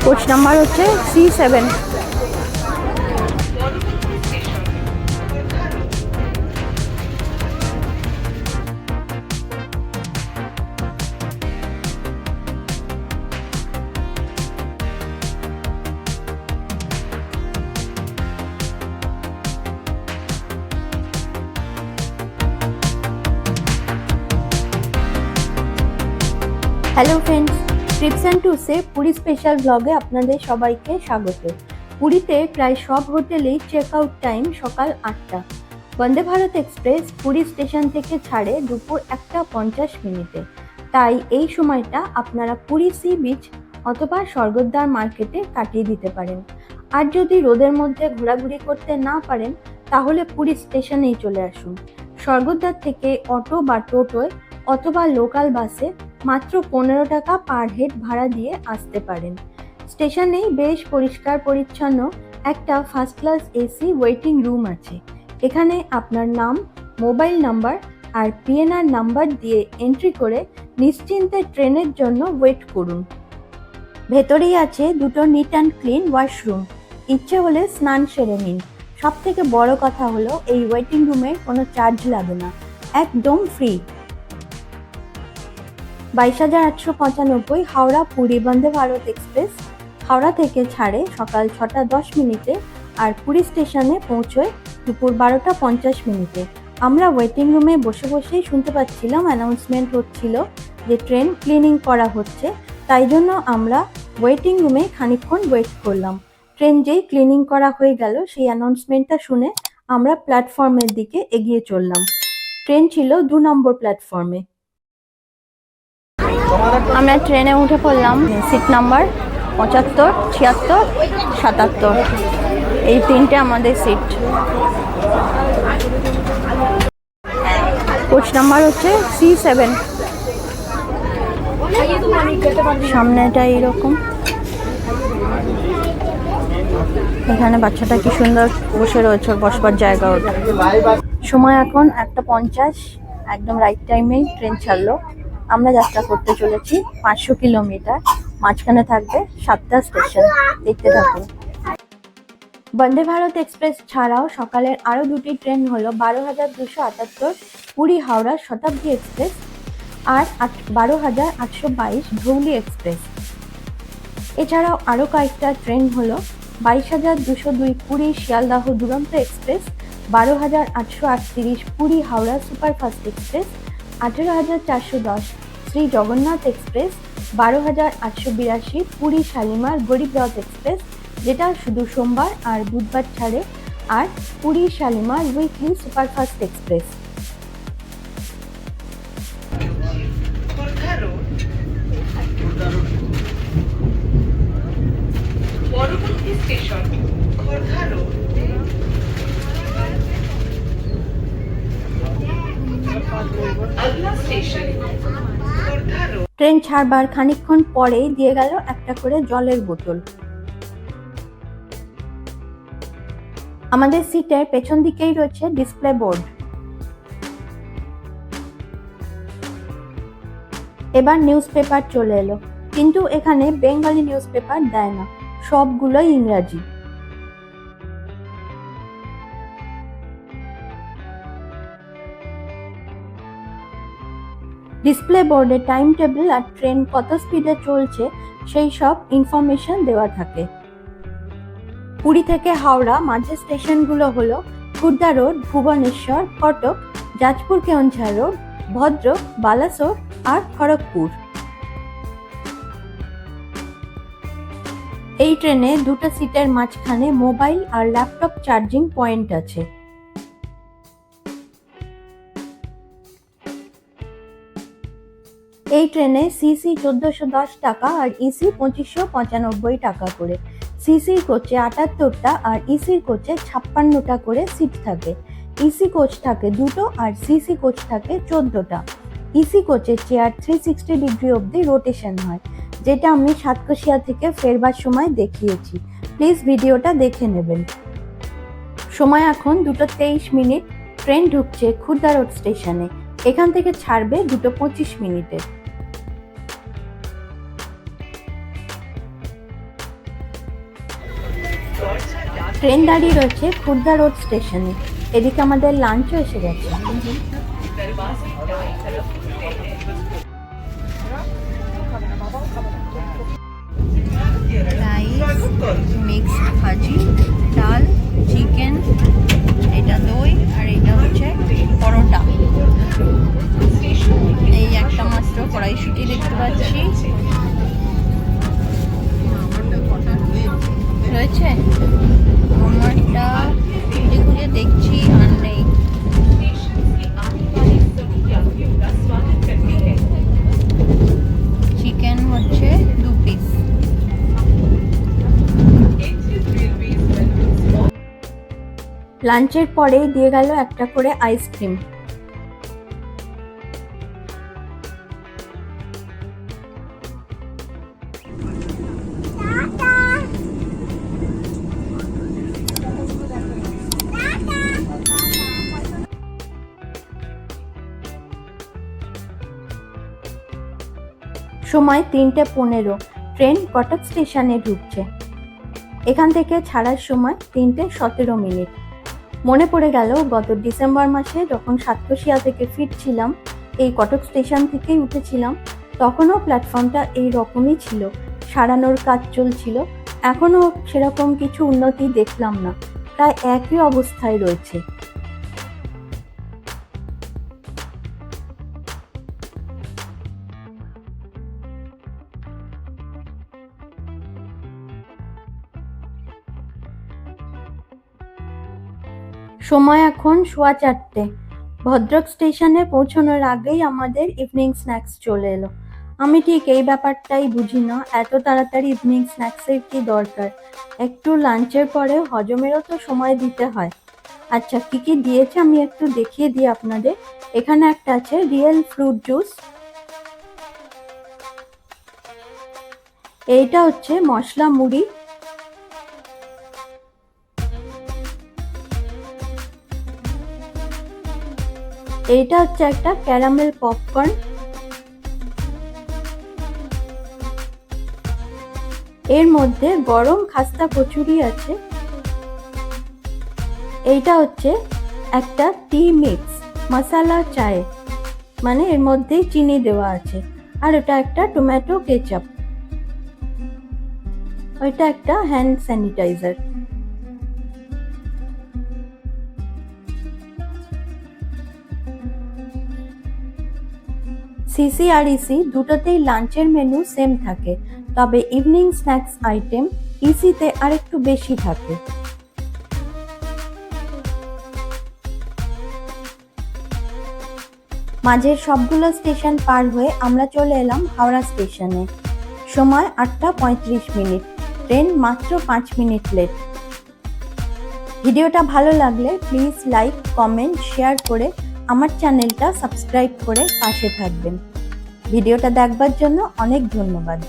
Coach number হচ্ছে C7। Hello friends, trips and ট্যুরসে Puri special ব্লগে আপনাদের সবাইকে স্বাগত। পুরীতে প্রায় সব হোটেলেই চেক আউট টাইম সকাল 8টা। বন্দে ভারত এক্সপ্রেস পুরী স্টেশন থেকে ছাড়ে দুপুর 1:50 তাই এই সময়টা আপনারা পুরী সি বিচ অথবা স্বর্গদ্বার মার্কেটে কাটিয়ে দিতে পারেন। আর যদি রোদের মধ্যে ঘোরাঘুরি করতে না পারেন তাহলে পুরী স্টেশনেই চলে আসুন। স্বর্গদ্বার থেকে অটো বা টোটোয় অথবা লোকাল বাসে মাত্র 15 টাকা পার হেড ভাড়া দিয়ে আসতে পারেন। স্টেশনেই বেশ পরিষ্কার পরিচ্ছন্ন একটা first class AC waiting room আছে। এখানে আপনার নাম, মোবাইল নাম্বার আর পিএনআর নাম্বার দিয়ে এন্ট্রি করে নিশ্চিন্তে ট্রেনের জন্য ওয়েট করুন। ভেতরেই আছে দুটো নিট অ্যান্ড ক্লিন ওয়াশরুম, ইচ্ছে হলে স্নান সেরে নিন। সব থেকে বড় কথা হলো এই ওয়েটিং রুমে কোনো চার্জ লাগে না, একদম ফ্রি। 22,895 হাওড়া পুরী বন্দে ভারত এক্সপ্রেস হাওড়া থেকে ছাড়ে সকাল 6:10 আর পুরী স্টেশনে পৌঁছয় দুপুর 12:50। আমরা ওয়েটিং রুমে বসে বসেই শুনতে পাচ্ছিলাম অ্যানাউন্সমেন্ট হচ্ছিল যে ট্রেন ক্লিনিং করা হচ্ছে, তাই জন্য আমরা ওয়েটিং রুমে খানিকক্ষণ ওয়েট করলাম। ট্রেন যেই ক্লিনিং করা হয়ে গেল সেই অ্যানাউন্সমেন্টটা শুনে আমরা প্ল্যাটফর্মের দিকে এগিয়ে চললাম। ট্রেন ছিল 2 নম্বর প্ল্যাটফর্মে। আমরা ট্রেনে উঠে পড়লাম। সিট নাম্বার 75, 76, 77, এই তিনটে আমাদের সিট। কোচ নাম্বার হচ্ছে C7। সামনেটা এইরকম, এখানে বাচ্চাটা কি সুন্দর বসে রয়েছে, বসবার জায়গা ওটা। সময় এখন 1:50, একদম রাইট টাইমেই ট্রেন ছাড়লো। আমরা যাত্রা করতে চলেছি 500 কিলোমিটার। মাঝখানে থাকবে 7টা স্টেশন, দেখতে থাকুন। বন্দে ভারত এক্সপ্রেস ছাড়াও সকালের আরও দুটি ট্রেন হলো 12,278 পুরী হাওড়া শতাব্দী এক্সপ্রেস আর 12,822 ধৌলি এক্সপ্রেস। এছাড়াও আরও কয়েকটা ট্রেন হলো 22,202 Puri Sealdah Duronto express, 12,838 Puri Howrah superfast express, 18,410 Shri Jagannath express, 12,882 Puri Shalimar Garib Rath express, যেটা শুধু সোমবার আর বুধবার ছাড়ে, আর Puri Shalimar weekly superfast express. পরবর্তী স্টেশন খোর্ধা রোড। ট্রেন ছাড়বার খানিকক্ষণ পরেই দিয়ে গেল একটা করে জলের বোতল। আমাদের সিটের পেছন দিকেই রয়েছে ডিসপ্লে বোর্ড। এবার নিউজ পেপার চলে এলো, কিন্তু এখানে বেঙ্গলি নিউজ পেপার দেয় না, সবগুলোই ইংরাজি। ডিসপ্লে বোর্ডে টাইম টেবিল আর ট্রেন কত স্পিডে চলছে সেই সব ইনফরমেশন দেওয়া থাকে। পুরী থেকে হাওড়া মাঝের স্টেশনগুলো হলো খুর্দা রোড, ভুবনেশ্বর, কটক, যাজপুর কেওনঝাড় রোড, ভদ্রক, বালাসোর আর খড়গপুর। এই ট্রেনে দুটো সিটের মাঝখানে মোবাইল আর ল্যাপটপ চার্জিং পয়েন্ট আছে। এই ট্রেনে সিসি 1410 টাকা আর ইসি 2595 টাকা করে। সিসির কোচে 78টা আর ইসির কোচে 56টা করে সিট থাকে। ইসি কোচ থাকে দুটো আর সিসি কোচ থাকে 14টা। ইসি কোচে চেয়ার 360 ডিগ্রি অবধি রোটেশন হয়, যেটা আমি সাতকোশিয়া থেকে ফেরবার সময় দেখিয়েছি। প্লিজ ভিডিওটা দেখে নেবেন। সময় এখন 2:23। ট্রেন ঢুকছে খুর্দা রোড স্টেশনে। এখান থেকে ছাড়বে 2:25। ট্রেন দাঁড়িয়ে রয়েছে খুর্দা রোড স্টেশনে। এদিকে আমাদের লাঞ্চও এসে গেছে। दरवाजे दाईं तरफ खुलते हैं। রাইস, মিক্সড ভাজি, ডাল, চিকেন, এটা দই আর এটা হচ্ছে পরোটা। এই একটা মাত্র কড়াইশুঁটি দেখতে পাচ্ছি রয়েছে। আমারটা খুঁজে খুঁজে দেখছি আর নেই। চিকেন হচ্ছে 2 পিস। লাঞ্চের পরে দিয়ে গেল একটা করে আইসক্রিম। সময় 3:15। ট্রেন কটক স্টেশনে ঢুকছে। এখান থেকে ছাড়ার সময় 3:17। মনে পড়ে গেল গত ডিসেম্বর মাসে যখন সাতকোশিয়া থেকে ফিরছিলাম, এই কটক স্টেশন থেকেই উঠেছিলাম। তখনও প্ল্যাটফর্মটা এই রকমই ছিল, সারানোর কাজ চলছিল। এখনও সেরকম কিছু উন্নতি দেখলাম না, প্রায় একই অবস্থায় রয়েছে। সময় এখন 4:15। ভদ্রক স্টেশনে পৌঁছানোর আগেই আমাদের ইভিনিং স্ন্যাক্স চলে এলো। আমি ঠিক এই ব্যাপারটাই বুঝি না, এত তাড়াতাড়ি ইভিনিং স্ন্যাক্সের কি দরকার? একটু লাঞ্চের পরে হজমেরও তো সময় দিতে হয়। আচ্ছা, কি কি দিয়েছে আমি একটু দেখিয়ে দিই আপনাদের। এখানে একটা আছে রিয়েল ফ্রুট জুস, এইটা হচ্ছে মশলা মুড়ি, এইটা হচ্ছে একটা ক্যারামেল পপকর্ন, এর মধ্যে গরম খাস্তা কচুরি আছে, এইটা হচ্ছে একটা টি মিক্স মশালা চায়, মানে এর মধ্যেই চিনি দেওয়া আছে, আর ওটা একটা টমেটো কেচাপ, ওইটা একটা হ্যান্ড স্যানিটাইজার। সিসি আর ইসি দুটোতেই লাঞ্চের মেনু সেম থাকে, তবে ইভিনিং স্ন্যাক্স আইটেম ইসিতে আর একটু বেশি থাকে। মাঝের সবগুলো স্টেশন পার হয়ে আমরা চলে এলাম হাওড়া স্টেশনে। সময় 8:35। ট্রেন মাত্র 5 মিনিট লেট। ভিডিওটা ভালো লাগলে প্লিজ লাইক, কমেন্ট, শেয়ার করে আমার চ্যানেলটা সাবস্ক্রাইব করে পাশে থাকবেন। ভিডিওটা দেখবার জন্য অনেক ধন্যবাদ।